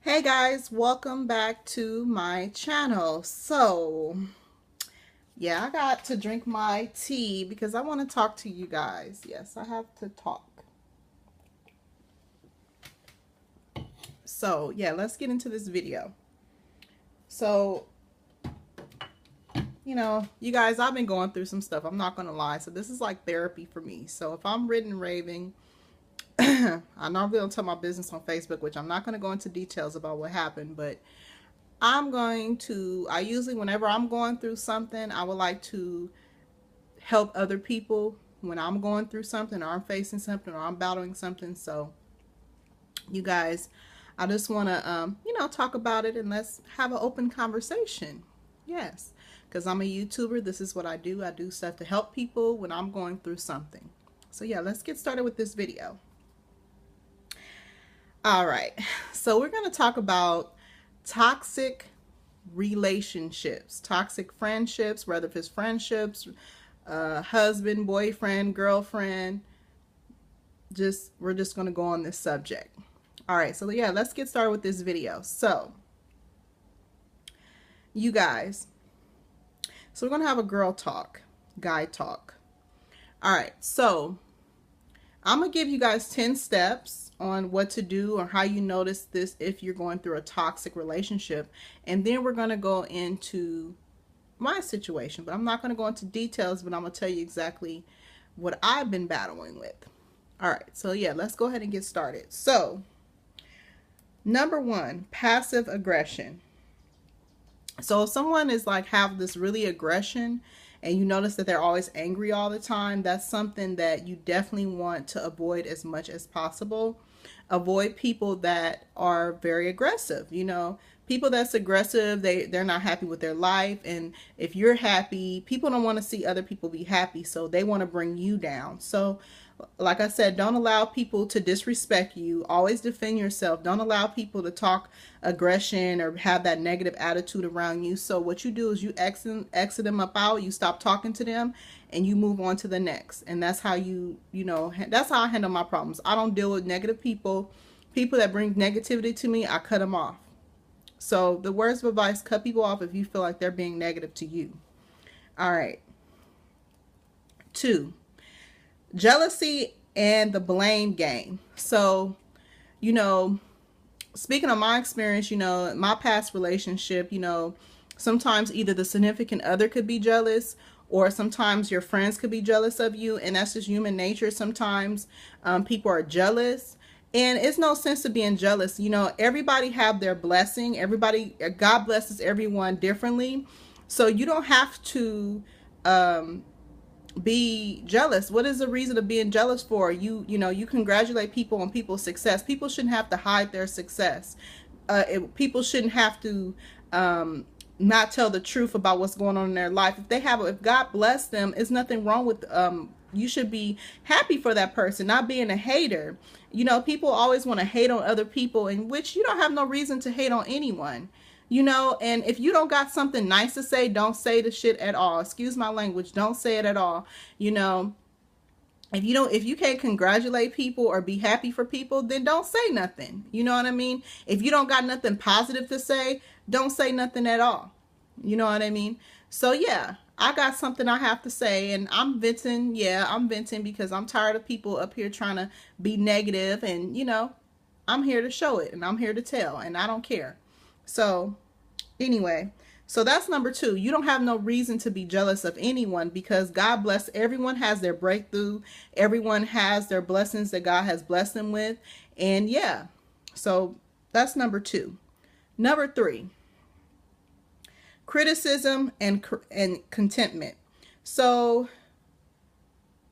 Hey guys, welcome back to my channel. Yeah, I got to drink my tea because I want to talk to you guys. Yes, I have to talk. Yeah, let's get into this video. So, you guys, I've been going through some stuff. I'm not going to lie. So this is like therapy for me. So if I'm ranting and raving, I normally don't tell my business on Facebook, which I'm not going to go into details about what happened, but I usually, whenever I'm going through something, I would like to help other people when I'm going through something or I'm facing something or I'm battling something. So, you guys, I just want to, talk about it and let's have an open conversation. Yes, because I'm a YouTuber. This is what I do. I do stuff to help people when I'm going through something. So, yeah, let's get started with this video. All right. So, we're going to talk about toxic relationships, toxic friendships, whether if it's friendships, husband, boyfriend, girlfriend. We're just going to go on this subject. All right, so yeah, let's get started with this video. So, you guys, so we're going to have a girl talk, guy talk. All right, so I'm going to give you guys 10 steps on what to do or how you notice this if you're going through a toxic relationship. And then we're going to go into my situation, but I'm not going to go into details, but I'm going to tell you exactly what I've been battling with. All right, so yeah, let's go ahead and get started. So, number one, passive aggression. So if someone is like have this really aggression and you notice that they're always angry all the time, that's something that you definitely want to avoid as much as possible. Avoid people that are very aggressive. People that's aggressive, they're not happy with their life, and if you're happy, people don't want to see other people be happy, so they want to bring you down. So like I said, don't allow people to disrespect you. Always defend yourself. Don't allow people to talk aggression or have that negative attitude around you. So what you do is you exit them up out. You stop talking to them and you move on to the next. And that's how that's how I handle my problems. I don't deal with negative people. People that bring negativity to me, I cut them off. So the words of advice, cut people off if you feel like they're being negative to you. All right. 2, jealousy and the blame game. So, speaking of my experience, my past relationship, sometimes either the significant other could be jealous or sometimes your friends could be jealous of you. And that's just human nature. Sometimes people are jealous. And it's no sense to being jealous. Everybody have their blessing. God blesses everyone differently. So you don't have to be jealous. What is the reason of being jealous for? You congratulate people on people's success. People shouldn't have to hide their success. People shouldn't have to not tell the truth about what's going on in their life. If God bless them, there's nothing wrong with you should be happy for that person, not being a hater. People always want to hate on other people, in which you don't have no reason to hate on anyone. And if you don't got something nice to say, don't say the shit at all. Excuse my language. Don't say it at all. If you can't congratulate people or be happy for people, then don't say nothing. You know what I mean? If you don't got nothing positive to say, don't say nothing at all. You know what I mean? So yeah, I got something I have to say, and I'm venting. Yeah, I'm venting because I'm tired of people up here trying to be negative, and I'm here to show it and I'm here to tell, and I don't care. So anyway, so that's number 2. You don't have no reason to be jealous of anyone because God bless. Everyone has their breakthrough. Everyone has their blessings that God has blessed them with. And yeah, so that's number 2. Number 3, criticism and contentment. So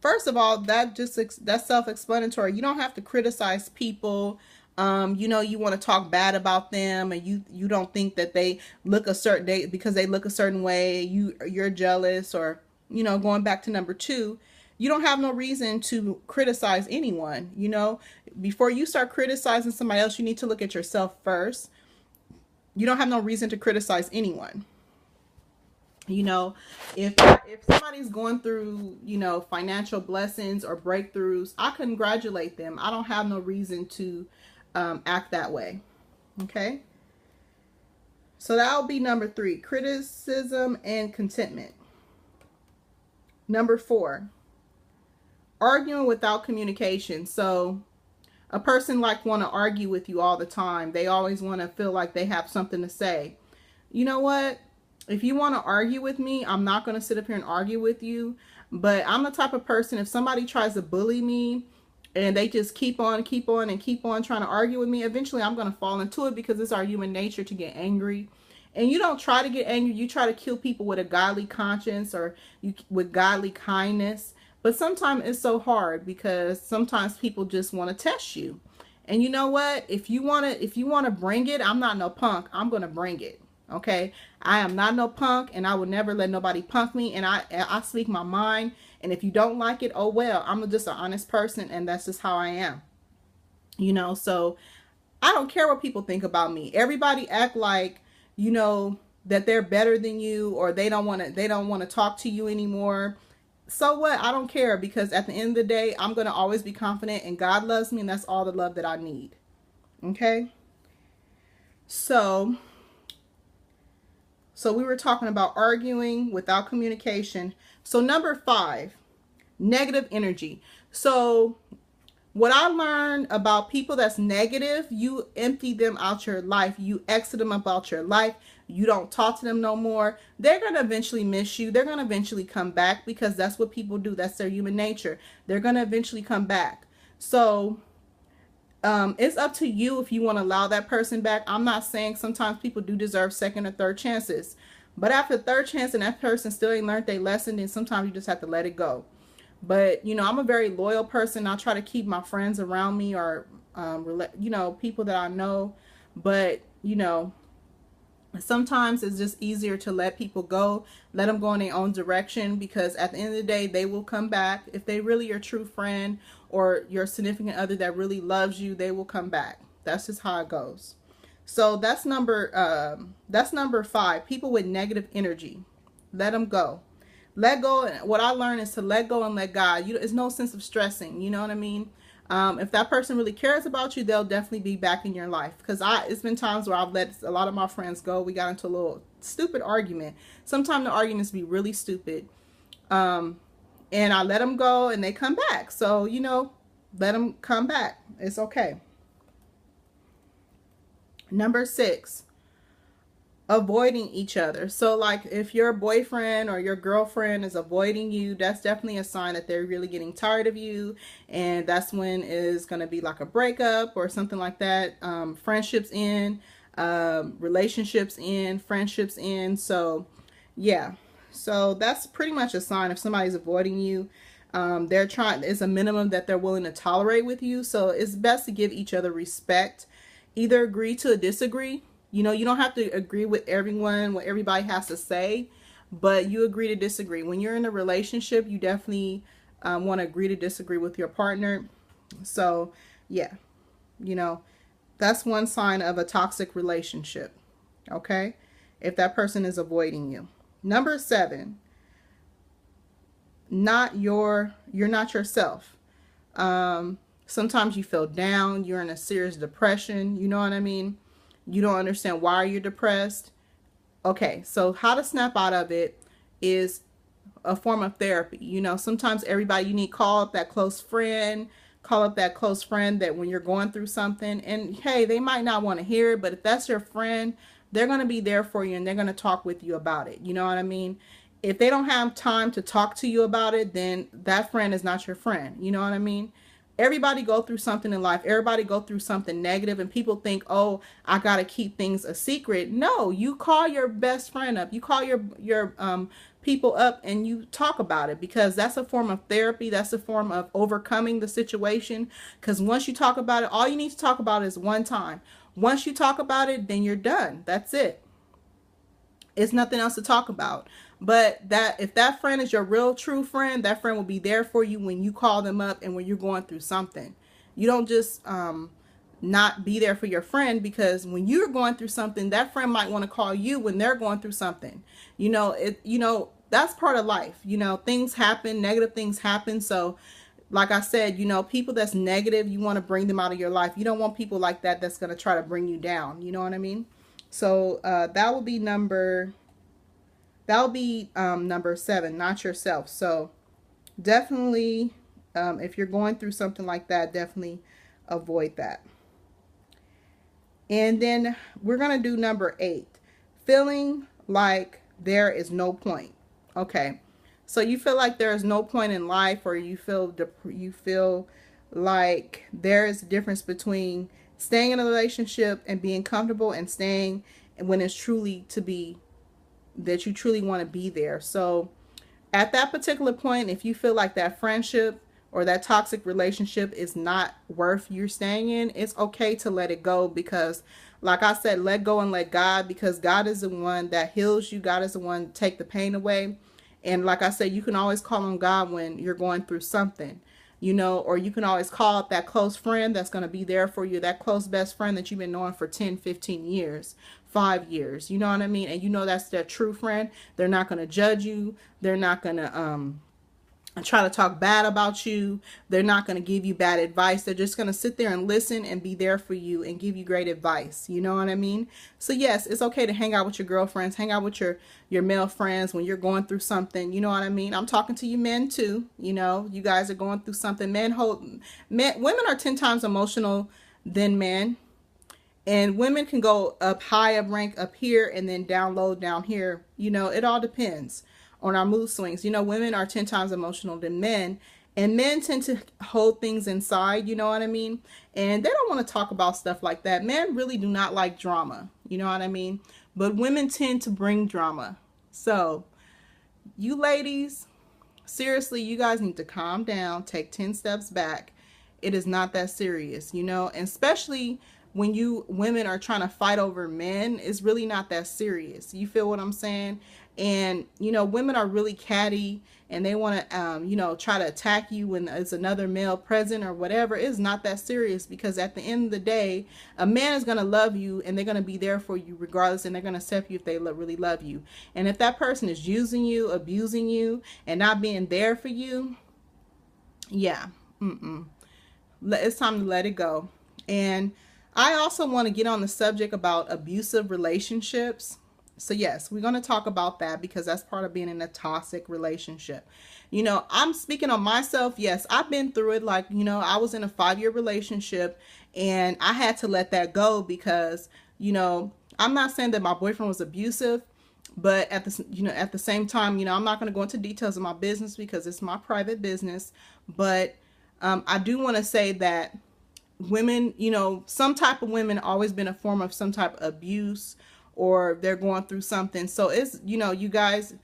first of all, that's self-explanatory. You don't have to criticize people. You want to talk bad about them, and you don't think that they look a certain day because they look a certain way. You're jealous, or going back to number 2, you don't have no reason to criticize anyone. Before you start criticizing somebody else, you need to look at yourself first. You don't have no reason to criticize anyone. If somebody's going through financial blessings or breakthroughs, I congratulate them. I don't have no reason to act that way. Okay. So that'll be number 3, criticism and contentment. Number 4, arguing without communication. So a person like want to argue with you all the time. They always want to feel like they have something to say. You know what? If you want to argue with me, I'm not going to sit up here and argue with you. But I'm the type of person, if somebody tries to bully me and they just keep on trying to argue with me, eventually I'm going to fall into it, because it's our human nature to get angry. And you don't try to get angry. You try to kill people with a godly conscience, or with godly kindness. But sometimes it's so hard, because sometimes people just want to test you. And you know what? If you want to bring it, I'm not no punk. I'm going to bring it. Okay? I am not no punk, and I would never let nobody punk me. And I speak my mind. And if you don't like it, oh well. I'm just an honest person, and that's just how I am. You know, so I don't care what people think about me. Everybody act like, you know, that they're better than you, or they don't want to talk to you anymore. So what? I don't care, because at the end of the day, I'm going to always be confident, and God loves me, and that's all the love that I need. Okay? So we were talking about arguing without communication. So number 5, negative energy. So what I learned about people that's negative, you empty them out your life. You exit them about your life. You don't talk to them no more. They're going to eventually miss you. They're going to eventually come back, because that's what people do. That's their human nature. They're going to eventually come back. So it's up to you if you want to allow that person back. I'm not saying, sometimes people do deserve second or third chances. But after third chance and that person still ain't learned their lesson, then sometimes you just have to let it go. But, you know, I'm a very loyal person. I try to keep my friends around me, or, you know, people that I know. But, you know, sometimes it's just easier to let people go, let them go in their own direction, because at the end of the day, they will come back. If they really your true friend, or your significant other that really loves you, they will come back. That's just how it goes. So that's number 5, people with negative energy. Let them go. Let go. What I learned is to let go and let God. There's no sense of stressing. You know what I mean? If that person really cares about you, they'll definitely be back in your life. Because it's been times where I've let a lot of my friends go. We got into a little stupid argument. Sometimes the arguments be really stupid. And I let them go, and they come back. So, you know, let them come back. It's okay. Number 6, avoiding each other. So like if your boyfriend or your girlfriend is avoiding you, that's definitely a sign that they're really getting tired of you, and that's when it's going to be like a breakup or something like that. Friendships end, relationships end, friendships end. So yeah, so that's pretty much a sign if somebody's avoiding you. It's a minimum that they're willing to tolerate with you. So it's best to give each other respect. Either agree to disagree. You know, you don't have to agree with everyone, what everybody has to say, but you agree to disagree. When you're in a relationship, you definitely want to agree to disagree with your partner. So, yeah, you know, that's one sign of a toxic relationship, okay? If that person is avoiding you. Number 7, you're not yourself. Sometimes you feel down, you're in a serious depression, you know what I mean? You don't understand why you're depressed. Okay, so how to snap out of it is a form of therapy. You know, sometimes you need to call up that close friend that when you're going through something, and hey, they might not want to hear it, but if that's your friend, they're going to be there for you, and they're going to talk with you about it. You know what I mean? If they don't have time to talk to you about it, then that friend is not your friend. You know what I mean? Everybody go through something in life. Everybody go through something negative, and people think, oh, I got to keep things a secret. No, you call your best friend up. You call your people up, and you talk about it, because that's a form of therapy. That's a form of overcoming the situation, because once you talk about it, all you need to talk about is one time. Once you talk about it, then you're done. That's it. It's nothing else to talk about. But if that friend is your real true friend, that friend will be there for you when you call them up and when you're going through something. You don't just not be there for your friend, because when you're going through something, that friend might want to call you when they're going through something. You know, that's part of life. You know, things happen, negative things happen. So like I said, you know, people that's negative, you want to bring them out of your life. You don't want people like that that's going to try to bring you down. You know what I mean? So that will be number 7, not yourself. So definitely, if you're going through something like that, definitely avoid that. And then we're going to do number 8, feeling like there is no point. Okay. So you feel like there is no point in life, or you feel like there is a difference between staying in a relationship and being comfortable, and staying when it's truly to be that you truly want to be there. So at that particular point, if you feel like that friendship or that toxic relationship is not worth you staying in, it's okay to let it go, because like I said, let go and let God, because God is the one that heals you. God is the one to take the pain away. And like I said, you can always call on God when you're going through something, you know, or you can always call up that close friend that's going to be there for you, that close best friend that you've been knowing for 10, 15 years, 5 years, you know what I mean? And you know that's their true friend. They're not going to judge you. They're not going to try to talk bad about you. They're not going to give you bad advice. They're just going to sit there and listen and be there for you and give you great advice. You know what I mean? So yes, it's okay to hang out with your girlfriends, hang out with your male friends when you're going through something. You know what I mean? I'm talking to you men too. You know, you guys are going through something. Women are 10 times emotional than men. And women can go up high, up rank up here, and then down low down here. You know, it all depends on our mood swings. You know, women are 10 times emotional than men, and men tend to hold things inside, you know what I mean? And they don't want to talk about stuff like that. Men really do not like drama, you know what I mean? But women tend to bring drama. So, you ladies, seriously, you guys need to calm down, take 10 steps back. It is not that serious, you know, and especially when you women are trying to fight over men, it's really not that serious. You feel what I'm saying? And, you know, women are really catty, and they want to, you know, try to attack you when it's another male present or whatever. It's not that serious, because at the end of the day, a man is going to love you, and they're going to be there for you regardless, and they're going to accept you if they really love you. And if that person is using you, abusing you, and not being there for you, yeah, it's time to let it go. And I also want to get on the subject about abusive relationships. So yes, we're going to talk about that, because that's part of being in a toxic relationship. You know, I'm speaking on myself. Yes, I've been through it. Like, you know, I was in a 5-year relationship, and I had to let that go, because, you know, I'm not saying that my boyfriend was abusive, but at the same time, you know, I'm not going to go into details of my business, because it's my private business. But I do want to say that women, you know, some type of women always been a form of some type of abuse, or they're going through something. So it's, you know, you guys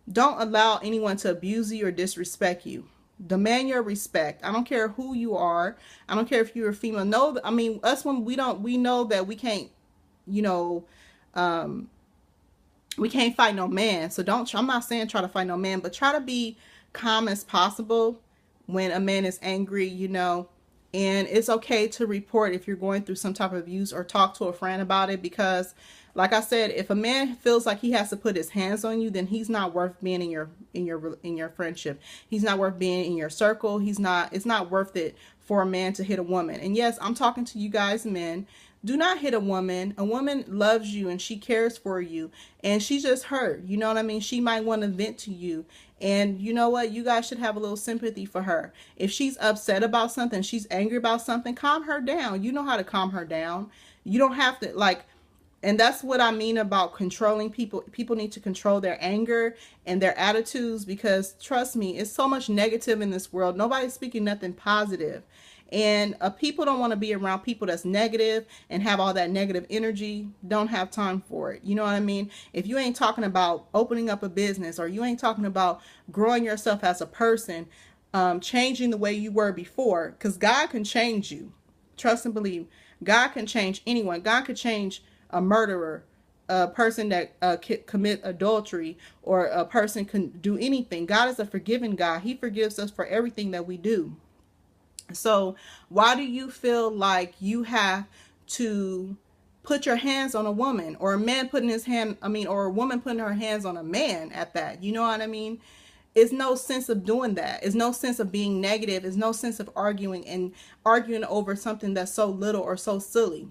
don't allow anyone to abuse you or disrespect you. Demand your respect. I don't care who you are. I don't care if you're a female. No, I mean, us women, we know that we can't, you know, we can't fight no man. So I'm not saying try to fight no man, but try to be calm as possible when a man is angry, you know. And it's okay to report if you're going through some type of abuse, or talk to a friend about it, because like I said, if a man feels like he has to put his hands on you, then he's not worth being in your friendship. He's not worth being in your circle. It's not worth it for a man to hit a woman. And yes, I'm talking to you guys, men. Do not hit a woman. A woman loves you, and she cares for you, and she's just hurt. You know what I mean? She might want to vent to you. And you know what? You guys should have a little sympathy for her. If she's upset about something, she's angry about something, calm her down. You know how to calm her down. You don't have to, like, and that's what I mean about controlling people. People need to control their anger and their attitudes, because trust me, it's so much negative in this world. Nobody's speaking nothing positive. And people don't want to be around people that's negative and have all that negative energy. Don't have time for it. You know what I mean? If you ain't talking about opening up a business, or you ain't talking about growing yourself as a person, changing the way you were before, because God can change you. Trust and believe. God can change anyone. God could change a murderer, a person that commit adultery, or a person can do anything. God is a forgiving God. He forgives us for everything that we do. So why do you feel like you have to put your hands on a woman, or a man putting his hand, or a woman putting her hands on a man at that? You know what I mean? It's no sense of doing that. It's no sense of being negative. It's no sense of arguing and arguing over something that's so little or so silly.